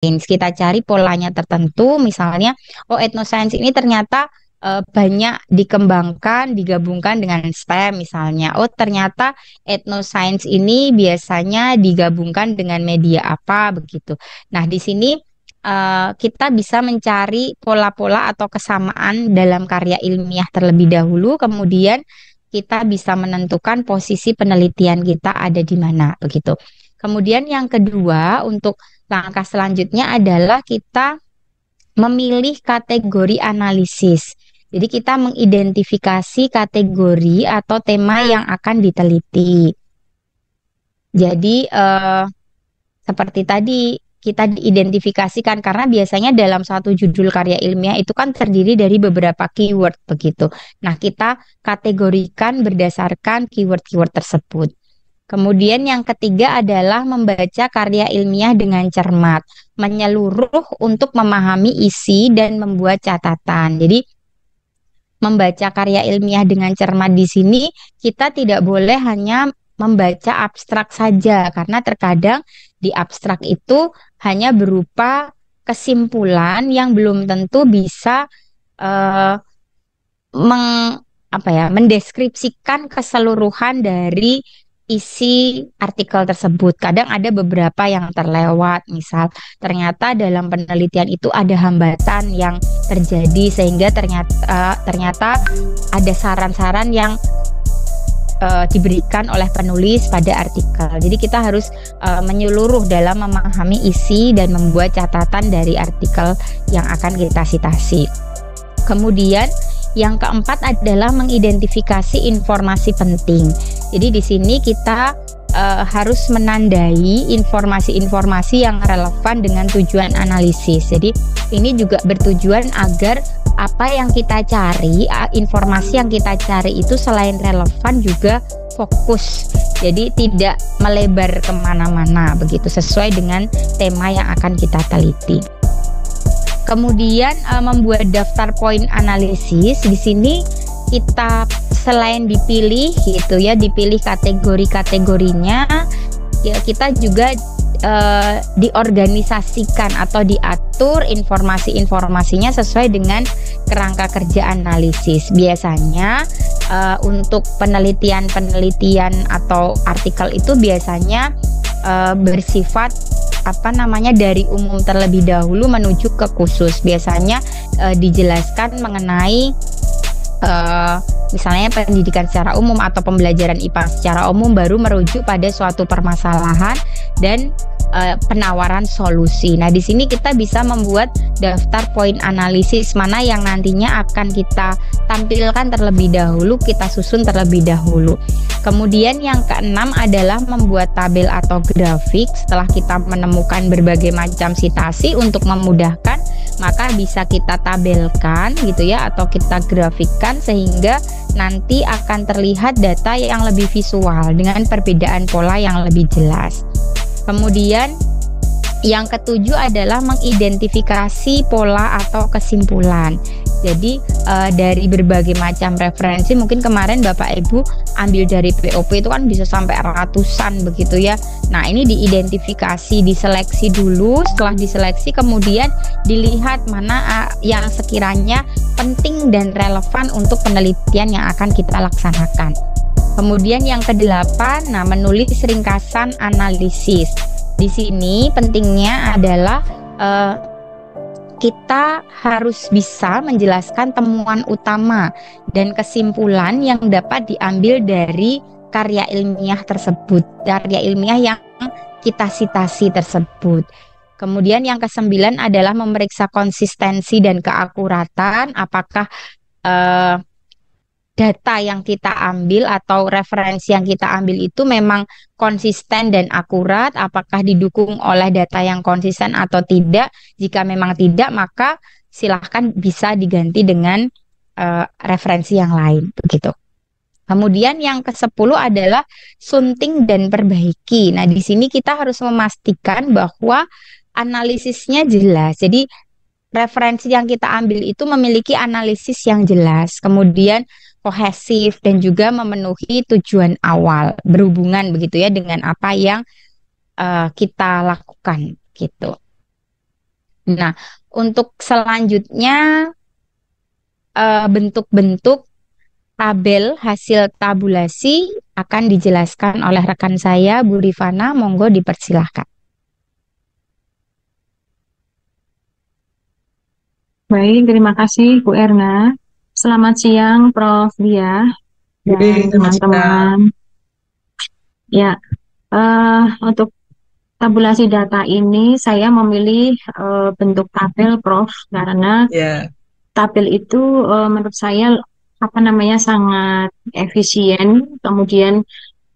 Kita cari polanya tertentu, misalnya, oh etnoscience ini ternyata banyak dikembangkan, digabungkan dengan STEM misalnya. Oh ternyata etnoscience ini biasanya digabungkan dengan media apa begitu. Nah di sini kita bisa mencari pola-pola atau kesamaan dalam karya ilmiah terlebih dahulu, kemudian kita bisa menentukan posisi penelitian kita ada di mana begitu. Kemudian yang kedua, untuk langkah selanjutnya adalah kita memilih kategori analisis. Jadi kita mengidentifikasi kategori atau tema yang akan diteliti. Jadi seperti tadi kita diidentifikasikan karena biasanya dalam satu judul karya ilmiah itu kan terdiri dari beberapa keyword begitu. Nah, kita kategorikan berdasarkan keyword-keyword tersebut. Kemudian yang ketiga adalah membaca karya ilmiah dengan cermat, menyeluruh untuk memahami isi dan membuat catatan. Jadi membaca karya ilmiah dengan cermat di sini kita tidak boleh hanya membaca abstrak saja karena terkadang di abstrak itu hanya berupa kesimpulan yang belum tentu bisa eh, mendeskripsikan keseluruhan dari isi artikel tersebut. Kadang ada beberapa yang terlewat, misal ternyata dalam penelitian itu ada hambatan yang terjadi sehingga ternyata ada saran-saran yang diberikan oleh penulis pada artikel. Jadi kita harus menyeluruh dalam memahami isi dan membuat catatan dari artikel yang akan kita citasi. Kemudian yang keempat adalah mengidentifikasi informasi penting. Jadi di sini kita harus menandai informasi-informasi yang relevan dengan tujuan analisis. Jadi ini juga bertujuan agar apa yang kita cari, informasi yang kita cari itu selain relevan juga fokus. Jadi tidak melebar kemana-mana begitu, sesuai dengan tema yang akan kita teliti. Kemudian membuat daftar poin analisis. Di sini kita selain dipilih gitu ya, dipilih kategori-kategorinya, ya kita juga diorganisasikan atau diatur informasi-informasinya sesuai dengan kerangka kerja analisis. Biasanya untuk penelitian-penelitian atau artikel itu biasanya bersifat dari umum terlebih dahulu menuju ke khusus. Biasanya dijelaskan mengenai misalnya pendidikan secara umum atau pembelajaran IPA secara umum, baru merujuk pada suatu permasalahan dan penawaran solusi. Nah, di sini kita bisa membuat daftar poin analisis mana yang nantinya akan kita tampilkan terlebih dahulu, kita susun terlebih dahulu. Kemudian yang keenam adalah membuat tabel atau grafik. Setelah kita menemukan berbagai macam sitasi, untuk memudahkan maka bisa kita tabelkan gitu ya, atau kita grafikkan sehingga nanti akan terlihat data yang lebih visual dengan perbedaan pola yang lebih jelas. Kemudian yang ketujuh adalah mengidentifikasi pola atau kesimpulan. Jadi dari berbagai macam referensi, mungkin kemarin Bapak Ibu ambil dari POP itu kan bisa sampai ratusan begitu ya. Nah, ini diidentifikasi, diseleksi dulu. Setelah diseleksi kemudian dilihat mana yang sekiranya penting dan relevan untuk penelitian yang akan kita laksanakan. Kemudian yang kedelapan, menulis ringkasan analisis. Di sini pentingnya adalah kita harus bisa menjelaskan temuan utama dan kesimpulan yang dapat diambil dari karya ilmiah tersebut, karya ilmiah yang kita citasi tersebut. Kemudian yang kesembilan adalah memeriksa konsistensi dan keakuratan, apakah data yang kita ambil atau referensi yang kita ambil itu memang konsisten dan akurat, apakah didukung oleh data yang konsisten atau tidak. Jika memang tidak, maka silahkan bisa diganti dengan referensi yang lain begitu. Kemudian yang ke-10 adalah sunting dan perbaiki. Nah, di sini kita harus memastikan bahwa analisisnya jelas. Jadi referensi yang kita ambil itu memiliki analisis yang jelas, kemudian kohesif dan juga memenuhi tujuan awal, berhubungan begitu ya dengan apa yang kita lakukan gitu. Nah, untuk selanjutnya bentuk-bentuk tabel hasil tabulasi akan dijelaskan oleh rekan saya, Bu Rifana. Monggo dipersilahkan. Baik, terima kasih Bu Erna. Selamat siang Prof. Dia dan Selamat siang. teman-teman. Ya, untuk tabulasi data ini saya memilih bentuk tabel Prof. Karena Ya, tabel itu menurut saya apa namanya sangat efisien. Kemudian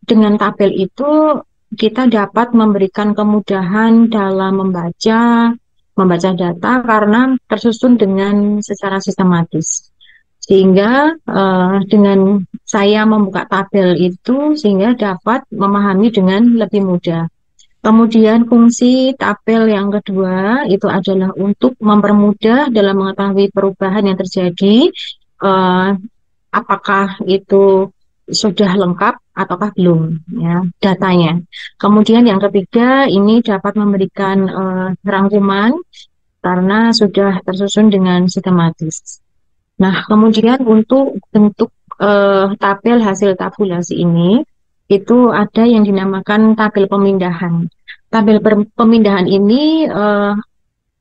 dengan tabel itu kita dapat memberikan kemudahan dalam membaca data karena tersusun dengan secara sistematis. Sehingga dengan saya membuka tabel itu sehingga dapat memahami dengan lebih mudah. Kemudian fungsi tabel yang kedua itu adalah untuk mempermudah dalam mengetahui perubahan yang terjadi, eh, apakah itu sudah lengkap ataukah belum ya datanya. Kemudian yang ketiga ini dapat memberikan rangkuman karena sudah tersusun dengan sistematis. Nah, kemudian untuk bentuk tabel hasil tabulasi ini itu ada yang dinamakan tabel pemindahan. Pemindahan ini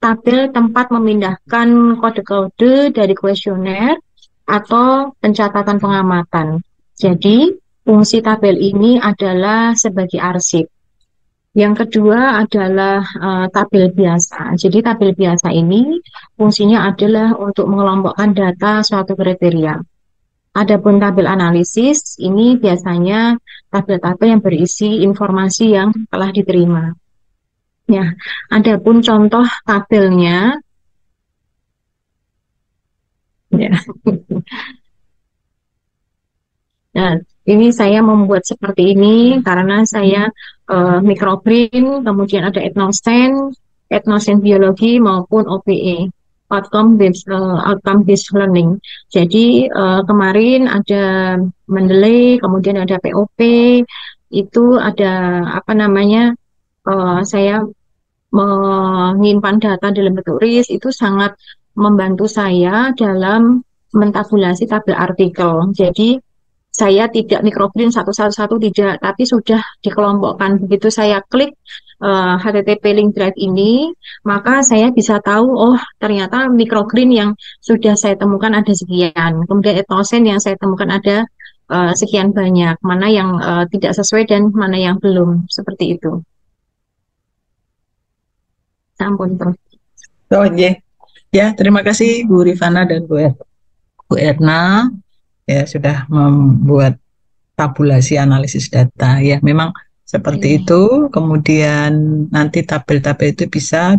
tabel tempat memindahkan kode-kode dari kuesioner atau pencatatan pengamatan. Jadi, fungsi tabel ini adalah sebagai arsip. Yang kedua adalah tabel biasa. Jadi, tabel biasa ini fungsinya adalah untuk mengelompokkan data suatu kriteria. Adapun tabel analisis ini biasanya tabel-tabel yang berisi informasi yang telah diterima. Ya, adapun contoh tabelnya, ya. Nah, ini saya membuat seperti ini karena saya mikrobrin, kemudian ada etnosen biologi maupun OBE, outcome based learning. Jadi kemarin ada Mendeley, kemudian ada POP, itu ada apa namanya? Saya menyimpan data dalam bentuk RIS itu sangat membantu saya dalam mentabulasi tabel artikel. Jadi saya tidak mikroprint satu-satu tidak, tapi sudah dikelompokkan. Begitu saya klik HTTP link drive ini, maka saya bisa tahu, oh ternyata microgreen yang sudah saya temukan ada sekian. Kemudian etnosen yang saya temukan ada sekian banyak. Mana yang tidak sesuai dan mana yang belum. Seperti itu. Sampun, Prof. oh iya. Ya, terima kasih Bu Rifana dan Bu Erna ya sudah membuat tabulasi analisis data. Ya, memang seperti Oke. itu. Kemudian nanti tabel-tabel itu bisa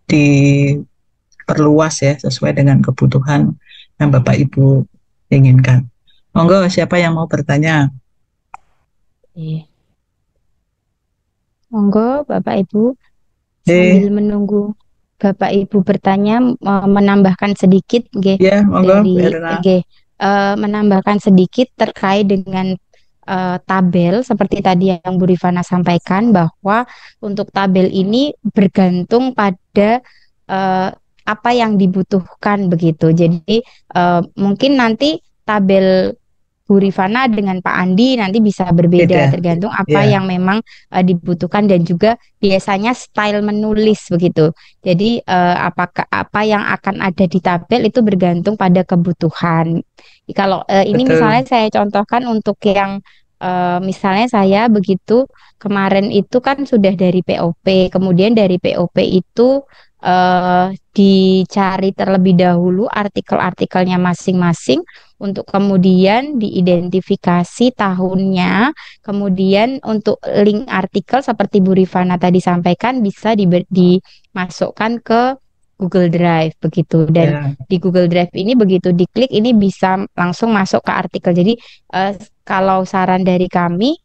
diperluas ya sesuai dengan kebutuhan yang Bapak Ibu inginkan. Monggo, siapa yang mau bertanya? Oke. Monggo, Bapak Ibu, sambil Eh, menunggu Bapak Ibu bertanya, menambahkan sedikit, nggih, ya, monggo Bu dari Erna. nggih, menambahkan sedikit terkait dengan tabel seperti tadi yang Bu Rifana sampaikan bahwa untuk tabel ini bergantung pada eh, apa yang dibutuhkan begitu. Jadi mungkin nanti tabel Bu Rifana dengan Pak Andi nanti bisa berbeda Beda. tergantung apa Ya, yang memang dibutuhkan dan juga biasanya style menulis begitu. Jadi apakah apa yang akan ada di tabel itu bergantung pada kebutuhan. Kalau ini misalnya betul. saya contohkan untuk yang misalnya saya begitu kemarin itu kan sudah dari POP, kemudian dari POP itu dicari terlebih dahulu artikel-artikelnya masing-masing untuk kemudian diidentifikasi tahunnya, kemudian untuk link artikel seperti Bu Rifana tadi sampaikan bisa dimasukkan ke Google Drive begitu dan Ya, di Google Drive ini begitu diklik ini bisa langsung masuk ke artikel. Jadi kalau saran dari kami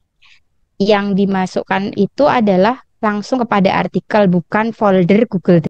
yang dimasukkan itu adalah langsung kepada artikel bukan folder Google Drive.